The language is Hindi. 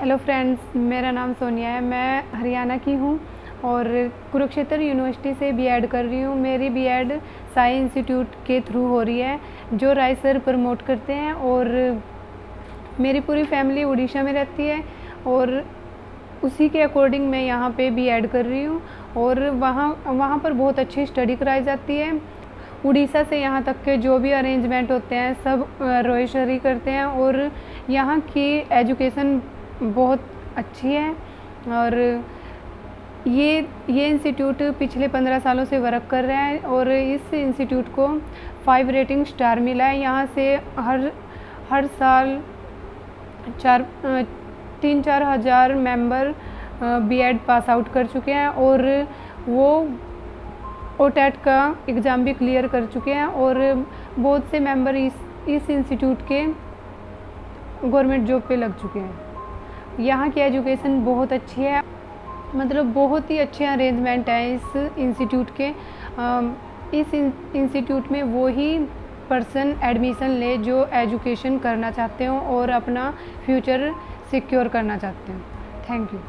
हेलो फ्रेंड्स, मेरा नाम सोनिया है। मैं हरियाणा की हूँ और कुरुक्षेत्र यूनिवर्सिटी से बीएड कर रही हूँ। मेरी बीएड साई इंस्टीट्यूट के थ्रू हो रही है, जो राय सर प्रमोट करते हैं। और मेरी पूरी फैमिली उड़ीसा में रहती है और उसी के अकॉर्डिंग मैं यहाँ पे बीएड कर रही हूँ। और वहाँ पर बहुत अच्छी स्टडी कराई जाती है। उड़ीसा से यहाँ तक के जो भी अरेंजमेंट होते हैं सब रॉय सर ही करते हैं। और यहाँ की एजुकेशन बहुत अच्छी है। और ये इंस्टीट्यूट पिछले 15 सालों से वर्क कर रहा है और इस इंस्टीट्यूट को 5 रेटिंग स्टार मिला है। यहाँ से हर साल 3-4 हज़ार मेंबर बीएड पास आउट कर चुके हैं और वो ओटेट का एग्ज़ाम भी क्लियर कर चुके हैं। और बहुत से मेंबर इस इंस्टीट्यूट के गवर्नमेंट जॉब पे लग चुके हैं। यहाँ की एजुकेशन बहुत अच्छी है, मतलब बहुत ही अच्छे अरेंजमेंट है इस इंस्टीट्यूट के। इस इंस्टीट्यूट में वो ही पर्सन एडमिशन ले जो एजुकेशन करना चाहते हो और अपना फ्यूचर सिक्योर करना चाहते हो। Thank you.